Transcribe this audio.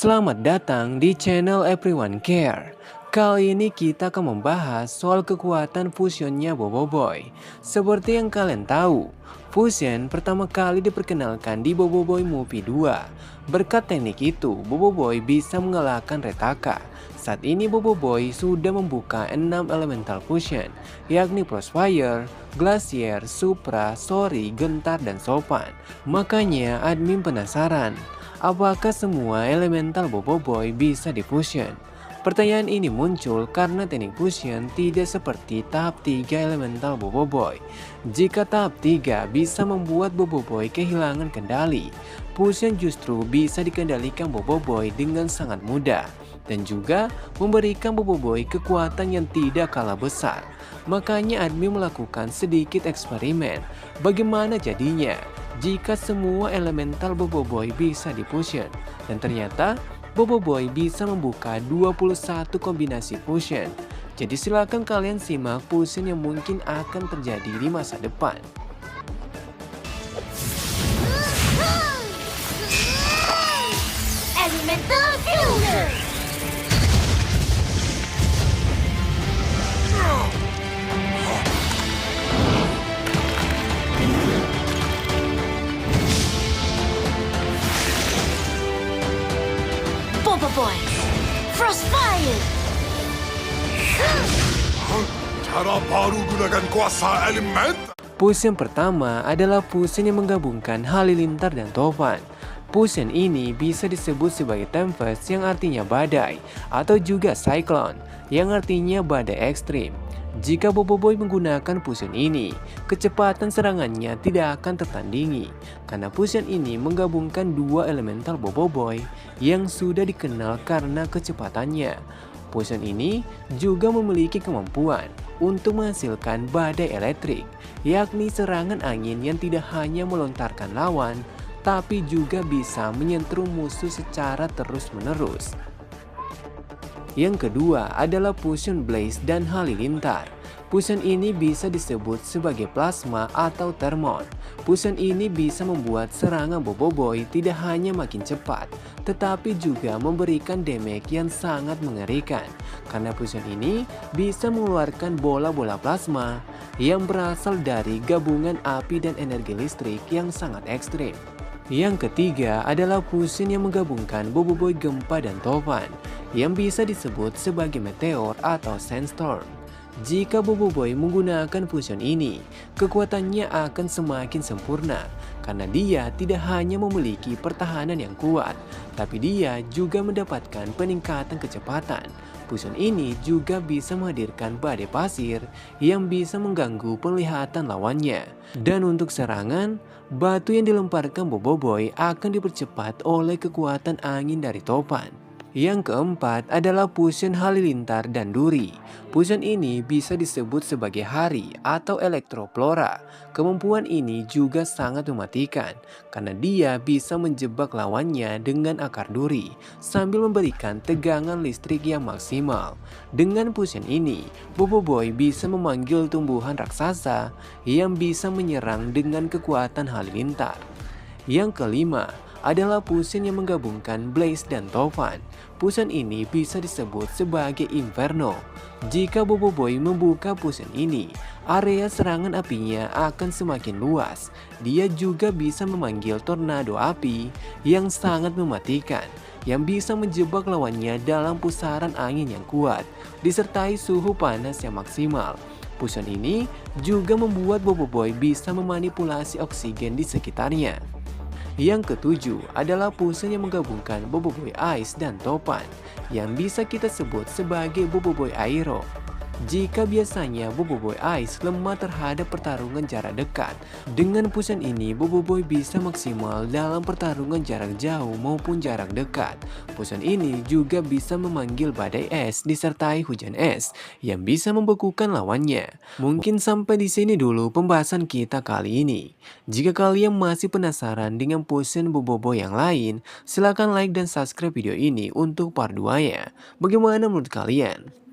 Selamat datang di channel Everyone Care. Kali ini kita akan membahas soal kekuatan fusionnya Boboiboy. Seperti yang kalian tahu, fusion pertama kali diperkenalkan di Boboiboy Movie 2. Berkat teknik itu, Boboiboy bisa mengalahkan Retaka. Saat ini Boboiboy sudah membuka 6 elemental fusion, yakni Frostfire, Glacier, Supra, Sori, Gentar, dan Sopan. Makanya admin penasaran, apakah semua elemental Boboiboy bisa difusion? Pertanyaan ini muncul karena teknik fusion tidak seperti tahap 3 elemental Boboiboy. Jika tahap 3 bisa membuat Boboiboy kehilangan kendali, fusion justru bisa dikendalikan Boboiboy dengan sangat mudah dan juga memberikan Boboiboy kekuatan yang tidak kalah besar. Makanya admin melakukan sedikit eksperimen. Bagaimana jadinya jika semua elemental Boboiboy bisa difusion? Dan ternyata Boboiboy bisa membuka 21 kombinasi fusion. Jadi silakan kalian simak fusion yang mungkin akan terjadi di masa depan. Elemental Fusion! Boboiboy! Frostfire! Cara baru gunakan kuasa elemen. Fusion pertama adalah fusion yang menggabungkan Halilintar dan Topan. Fusion ini bisa disebut sebagai Tempest yang artinya badai, atau juga Cyclone yang artinya badai ekstrim. Jika Boboiboy menggunakan fusion ini, kecepatan serangannya tidak akan tertandingi karena fusion ini menggabungkan dua elemental Boboiboy yang sudah dikenal karena kecepatannya. Fusion ini juga memiliki kemampuan untuk menghasilkan badai elektrik, yakni serangan angin yang tidak hanya melontarkan lawan, tapi juga bisa menyentrum musuh secara terus-menerus. Yang kedua adalah Fusion Blaze dan Halilintar. Fusion ini bisa disebut sebagai plasma atau thermon. Fusion ini bisa membuat serangan Boboiboy tidak hanya makin cepat, tetapi juga memberikan damage yang sangat mengerikan. Karena fusion ini bisa mengeluarkan bola-bola plasma yang berasal dari gabungan api dan energi listrik yang sangat ekstrim. Yang ketiga adalah fusion yang menggabungkan Boboiboy Gempa dan Topan, yang bisa disebut sebagai meteor atau sandstorm. Jika Boboiboy menggunakan fusion ini, kekuatannya akan semakin sempurna karena dia tidak hanya memiliki pertahanan yang kuat, tapi dia juga mendapatkan peningkatan kecepatan. Fusion ini juga bisa menghadirkan badai pasir yang bisa mengganggu penglihatan lawannya. Dan untuk serangan, batu yang dilemparkan Boboiboy akan dipercepat oleh kekuatan angin dari Topan. Yang keempat adalah fusion Halilintar dan Duri. Fusion ini bisa disebut sebagai Hari atau Elektroflora. Kemampuan ini juga sangat mematikan karena dia bisa menjebak lawannya dengan akar duri sambil memberikan tegangan listrik yang maksimal. Dengan fusion ini, Boboiboy bisa memanggil tumbuhan raksasa yang bisa menyerang dengan kekuatan Halilintar. Yang kelima adalah fusion yang menggabungkan Blaze dan Topan. Fusion ini bisa disebut sebagai Inferno. Jika Boboiboy membuka fusion ini, area serangan apinya akan semakin luas. Dia juga bisa memanggil tornado api yang sangat mematikan, yang bisa menjebak lawannya dalam pusaran angin yang kuat, disertai suhu panas yang maksimal. Fusion ini juga membuat Boboiboy bisa memanipulasi oksigen di sekitarnya. Yang ketujuh adalah fusion yang menggabungkan Boboiboy Ice dan Topan, yang bisa kita sebut sebagai Boboiboy Aero. Jika biasanya Boboiboy Ice lemah terhadap pertarungan jarak dekat, dengan fusion ini Boboiboy bisa maksimal dalam pertarungan jarak jauh maupun jarak dekat. Fusion ini juga bisa memanggil badai es disertai hujan es yang bisa membekukan lawannya. Mungkin sampai di sini dulu pembahasan kita kali ini. Jika kalian masih penasaran dengan fusion Boboiboy yang lain, silahkan like dan subscribe video ini untuk part 2-nya. Bagaimana menurut kalian?